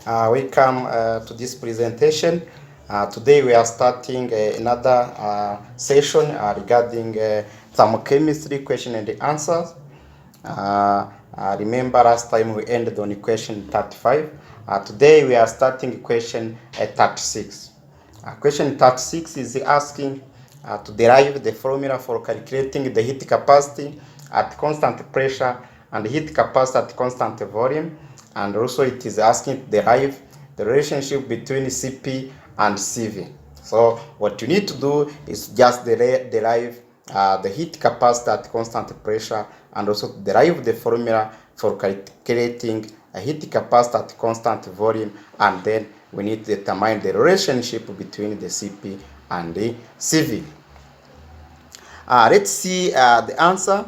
Welcome to this presentation. Today we are starting another session regarding thermochemistry question and answers. Remember last time we ended on question 35. Today we are starting question 36. Question 36 is asking to derive the formula for calculating the heat capacity at constant pressure and heat capacity at constant volume, and also it is asking to derive the relationship between Cp and Cv. So what you need to do is just derive the heat capacity at constant pressure and also derive the formula for calculating a heat capacity at constant volume, and then we need to determine the relationship between the Cp and the Cv. Let's see the answer.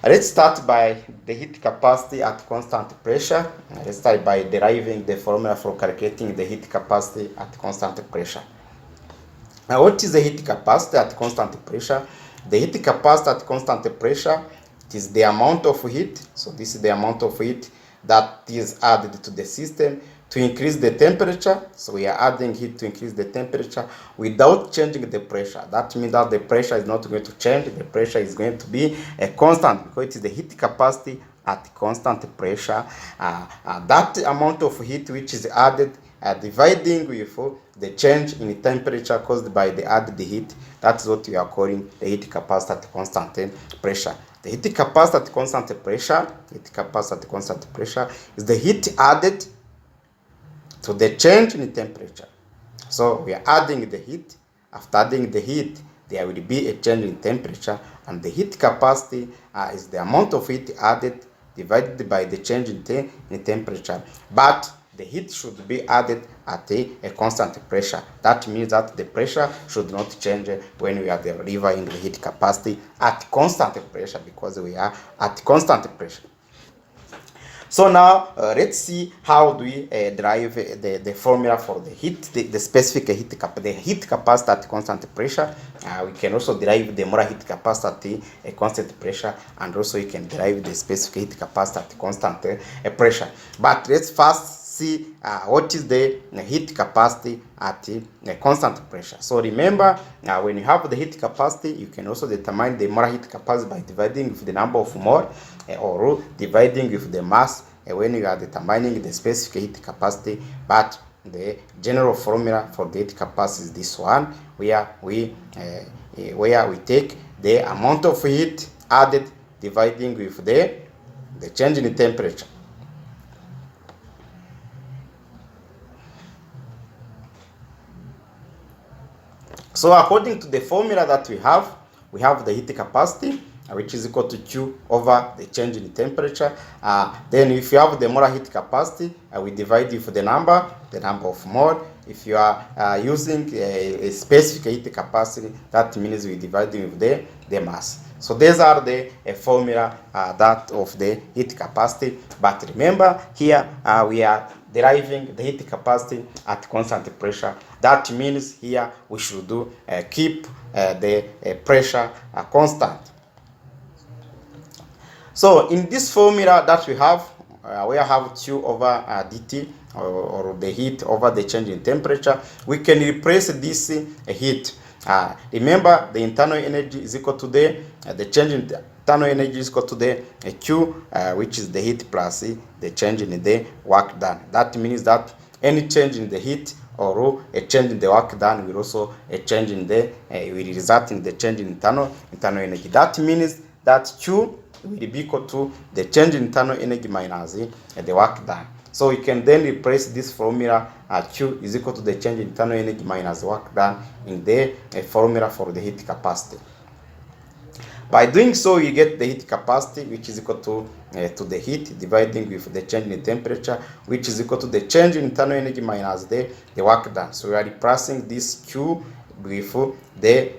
Let's start by the heat capacity at constant pressure. Let's start by deriving the formula for calculating the heat capacity at constant pressure. Now, what is the heat capacity at constant pressure? The heat capacity at constant pressure, it is the amount of heat. So this is the amount of heat that is added to the system to increase the temperature. So we are adding heat to increase the temperature without changing the pressure. That means that the pressure is not going to change. The pressure is going to be a constant because it is the heat capacity at constant pressure. That amount of heat which is added dividing with the change in temperature caused by the added heat. That's what we are calling the heat capacity at constant pressure. The heat capacity at constant pressure, is the heat added to the change in temperature. So we are adding the heat. After adding the heat, there will be a change in temperature, and the heat capacity is the amount of heat added divided by the change in temperature. But the heat should be added at a constant pressure. That means that the pressure should not change when we are deriving the heat capacity at constant pressure, because we are at constant pressure. So now let's see how do we derive the formula for the heat, the specific heat capacity at constant pressure. We can also derive the molar heat capacity at a constant pressure, and also you can derive the specific heat capacity at constant pressure. But let's first see what is the heat capacity at a constant pressure. So remember, when you have the heat capacity, you can also determine the molar heat capacity by dividing with the number of mole or dividing with the mass when you are determining the specific heat capacity. But the general formula for the heat capacity is this one, where we take the amount of heat added dividing with the change in temperature. So according to the formula that we have the heat capacity, which is equal to Q over the change in temperature. Then if you have the molar heat capacity, we divide it for the number of mole. If you are using a specific heat capacity, that means we divide it with the mass. So these are the formula that of the heat capacity. But remember, here we are deriving the heat capacity at constant pressure. That means here we should keep the pressure constant. So in this formula that we have Q over dt, or the heat over the change in temperature. We can replace this heat. Remember, the internal energy is equal to the change in internal energy is equal to the Q, which is the heat plus the change in the work done. That means that any change in the heat or a change in the work done will also a change in will result in the change in internal energy. That means that Q will be equal to the change in internal energy minus the work done. So you can then replace this formula, Q is equal to the change in internal energy minus work done, in the formula for the heat capacity. By doing so, you get the heat capacity, which is equal to the heat dividing with the change in temperature, which is equal to the change in internal energy minus the work done. So we are replacing this Q with the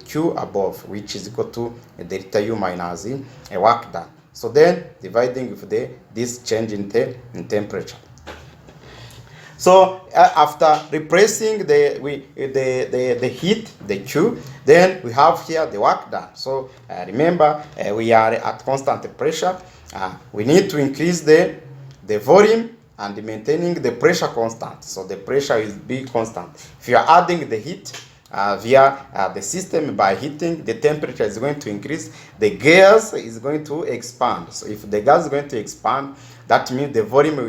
Q above, which is equal to delta U minus work done. So then dividing with this change in temperature. So after replacing the heat, the Q, then we have here the work done. So remember, we are at constant pressure. We need to increase the volume and maintaining the pressure constant. So the pressure is be constant. If you are adding the heat via the system by heating, the temperature is going to increase, the gas is going to expand. So if the gas is going to expand, that means the volume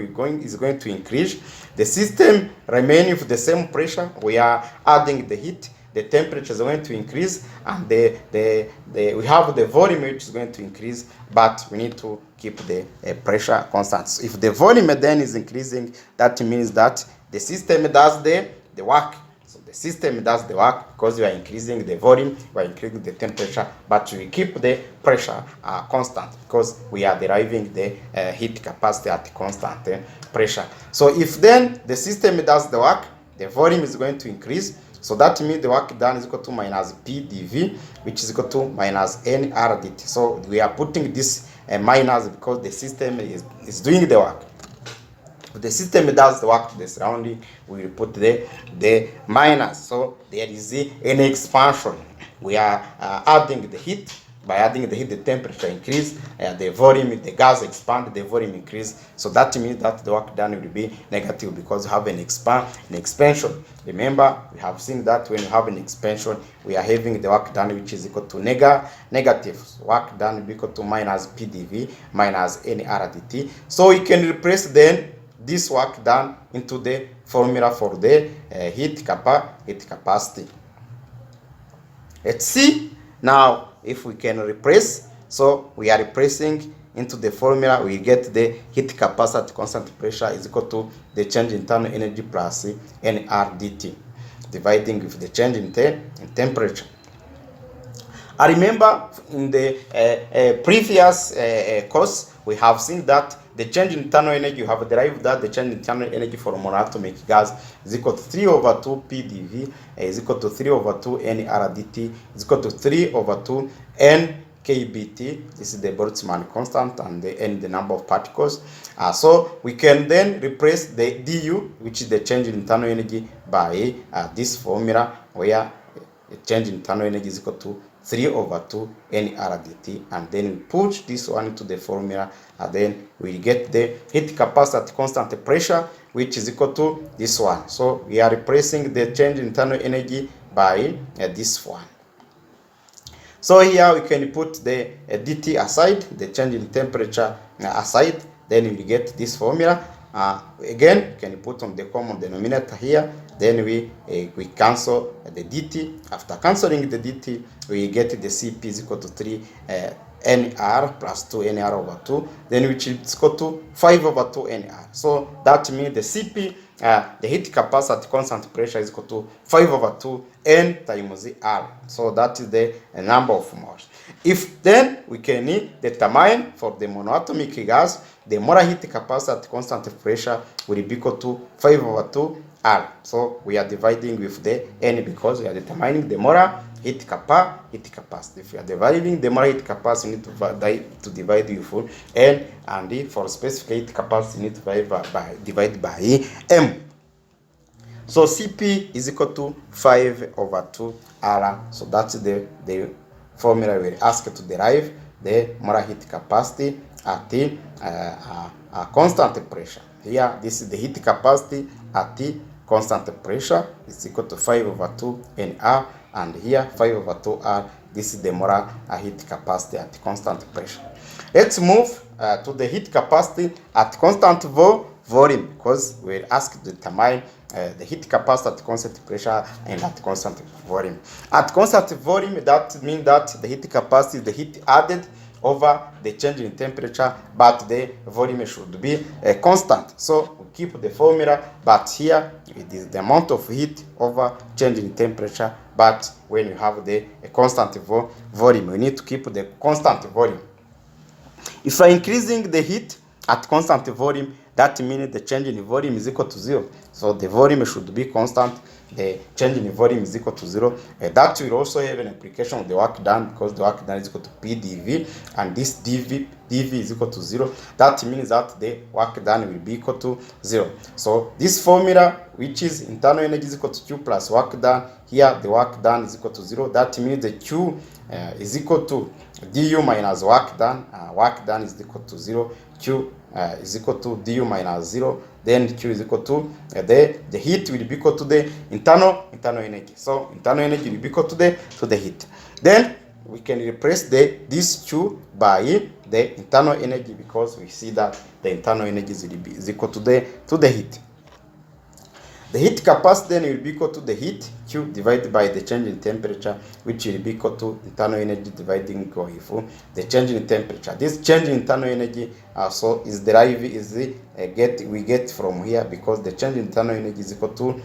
is going to increase. The system remaining with the same pressure, we are adding the heat, the temperature is going to increase, and we have the volume which is going to increase, but we need to keep the pressure constant. So if the volume then is increasing, that means that the system does the work. So the system does the work because we are increasing the volume, we are increasing the temperature, but we keep the pressure constant because we are deriving the heat capacity at constant pressure. So if then the system does the work, the volume is going to increase. So that means the work done is equal to minus P dV, which is equal to minus NR dt. So we are putting this minus because the system is doing the work. If the system does the work to the surrounding, we will put the minus. So there is an expansion. We are adding the heat. By adding the heat, the temperature increase, the volume, the gas expand, the volume increase. So that means that the work done will be negative because you have an expansion. Remember, we have seen that when you have an expansion, we are having the work done which is equal to negative. So work done will be equal to minus PdV minus NR dt. So we can replace then this work done into the formula for the heat capacity. Let's see now if we can replace. So we are replacing into the formula, we get the heat capacity at constant pressure is equal to the change in internal energy plus NR dt, dividing with the change in temperature. I remember in the previous course, we have seen that the change in internal energy, you have derived that the change in internal energy for monoatomic gas is equal to 3 over 2 PdV is equal to 3 over 2 NR dt is equal to 3 over 2 NkBT. This is the Boltzmann constant and the N, the number of particles. So we can then replace the du, which is the change in internal energy, by this formula where the change in internal energy is equal to 3 over 2 NR dt, and then we put this one into the formula, and then we get the heat capacity at constant pressure, which is equal to this one. So we are replacing the change in internal energy by this one. So here we can put the dt aside, the change in temperature aside, then we get this formula. Again, can put on the common denominator here, then we cancel the dt. After cancelling the dt, we get the Cp is equal to 3 NR plus 2 NR over 2, then which is equal to 5 over 2 NR. So that means the Cp, the heat capacity at constant pressure, is equal to 5 over 2 N times R. So that is the number of moles. If then we can determine for the monoatomic gas, the molar heat capacity at constant pressure will be equal to 5 over 2 R. So we are dividing with the N because we are determining the molar heat capacity. If you are dividing the molar heat capacity, you need to divide with N, and for specific heat capacity, you need to divide by M. So Cp is equal to 5 over 2 R. So that's the formula we are asked to derive the molar heat capacity at the constant pressure. Here, this is the heat capacity at the constant pressure. It's equal to 5 over 2 NR, and here 5 over 2 R. This is the molar heat capacity at constant pressure. Let's move to the heat capacity at constant volume, because we're asked to determine the heat capacity at constant pressure and at constant volume. At constant volume, that means that the heat capacity is the heat added over the change in temperature, but the volume should be constant. So we keep the formula, but here it is the amount of heat over change in temperature, but when you have the constant volume, we need to keep the constant volume. If you are increasing the heat at constant volume, that means the change in volume is equal to 0. So the volume should be constant. the change in volume is equal to 0. That will also have an application of the work done, because the work done is equal to PdV, and this dV is equal to 0. That means that the work done will be equal to 0. So this formula, which is internal energy is equal to Q plus work done, here the work done is equal to 0. That means the Q is equal to du minus work done. Work done is equal to 0. Q is equal to du minus 0. Then Q is equal to the heat will be equal to the internal energy. So internal energy will be equal to the heat. Then we can replace this Q by the internal energy, because we see that the internal energy is equal to the heat. The heat capacity then will be equal to the heat Q divided by the change in temperature, which will be equal to internal energy dividing with the change in temperature. This change in internal energy so is derived we get from here, because the change in internal energy is equal to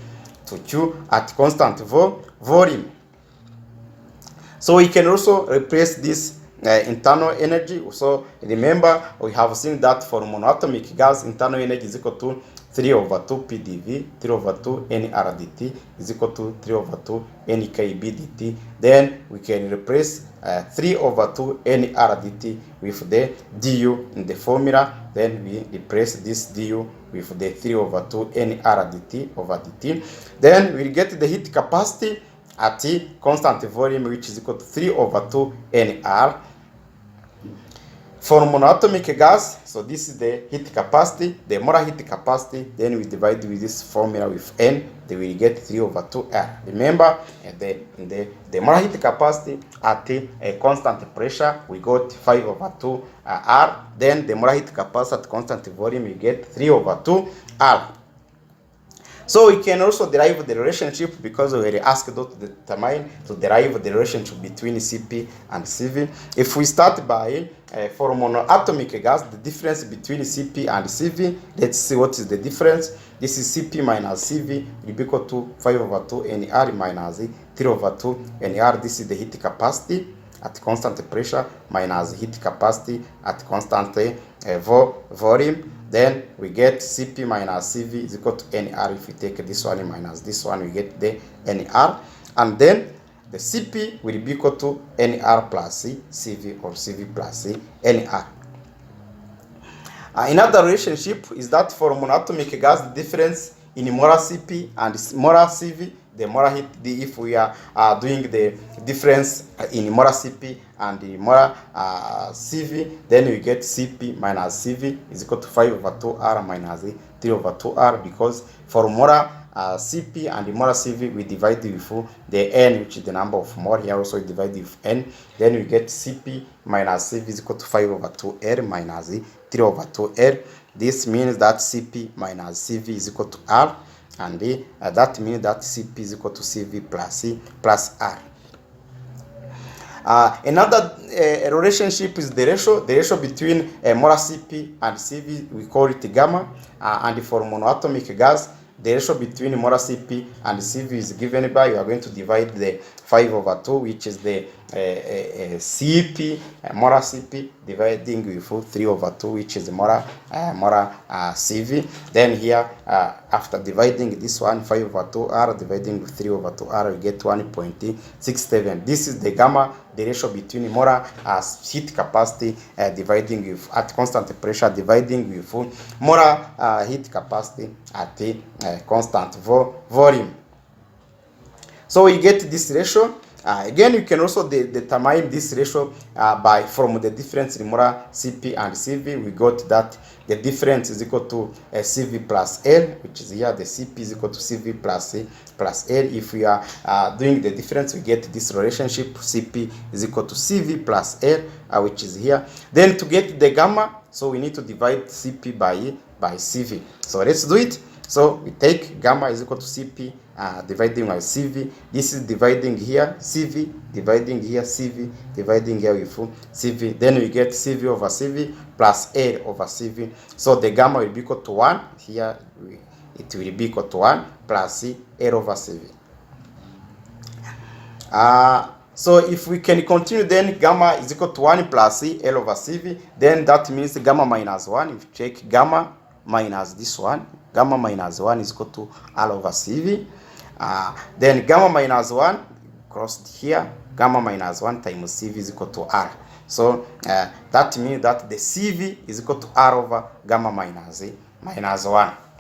Q at constant volume. So we can also replace this internal energy. So remember, we have seen that for monoatomic gas, internal energy is equal to 3 over 2 PdV, 3 over 2 NR dt is equal to 3 over 2 NKB dt. Then we can replace 3 over 2 NR dt with the du in the formula. Then we replace this du with the 3 over 2 NR dt over dt. Then we get the heat capacity at constant volume, which is equal to 3 over 2 NR. For monoatomic gas, so this is the heat capacity, the molar heat capacity. Then we divide with this formula with N, then we get 3 over 2 R. Remember, the molar heat capacity at a constant pressure, we got 5 over 2 R. Then the molar heat capacity at constant volume, we get 3 over 2 R. So we can also derive the relationship, because we were asked to derive the relationship between Cp and Cv. If we start by for monoatomic gas, the difference between Cp and Cv, let's see what is the difference. This is Cp minus Cv will be equal to 5 over 2 Nr minus 3 over 2 Nr. This is the heat capacity at constant pressure minus heat capacity at constant volume. Then we get Cp minus Cv is equal to Nr. If we take this one minus this one, we get the Nr. And then the Cp will be equal to Nr plus Cv, or Cv plus Nr. Another relationship is that for monoatomic gas, the difference in molar Cp and molar Cv, the molar heat, if we are doing the difference in molar Cp and the molar Cv, then we get Cp minus Cv is equal to 5 over 2R minus 3 over 2R, because for molar Cp and the molar Cv, we divide with the N, which is the number of mole. Here also we divide with N. Then we get Cp minus Cv is equal to 5 over 2R minus 3 over 2R. This means that Cp minus Cv is equal to R, and that means that Cp is equal to Cv plus R. Another relationship is the ratio between molar Cp and Cv. We call it gamma, and for monoatomic gas, the ratio between molar Cp and Cv is given by, you are going to divide the 5 over 2, which is the Cp, molar Cp, dividing with 3 over 2, which is molar Cv. Then here, after dividing this one, 5 over 2R, dividing with 3 over 2R, we get 1.67. This is the gamma, the ratio between molar heat capacity dividing with at constant pressure, dividing with molar heat capacity at the constant volume. So we get this ratio. Again, you can also determine this ratio from the difference in molar Cp and Cv. We got that the difference is equal to Cv plus L, which is here the Cp is equal to Cv plus L. If we are doing the difference, we get this relationship, Cp is equal to Cv plus L, which is here. Then to get the gamma, so we need to divide Cp by Cv. So let's do it. So we take gamma is equal to Cp dividing by Cv. This is dividing here Cv, dividing here Cv, dividing here with Cv. Then we get Cv over Cv plus L over Cv. So the gamma will be equal to 1. Here it will be equal to 1 plus L over Cv. So if we can continue, then gamma is equal to 1 plus L over Cv. Then that means gamma minus 1. If you check gamma minus this one, gamma minus 1 is equal to R over Cv. Then gamma minus 1 crossed here, gamma minus 1 times CV is equal to R. So that means that the CV is equal to R over gamma minus 1.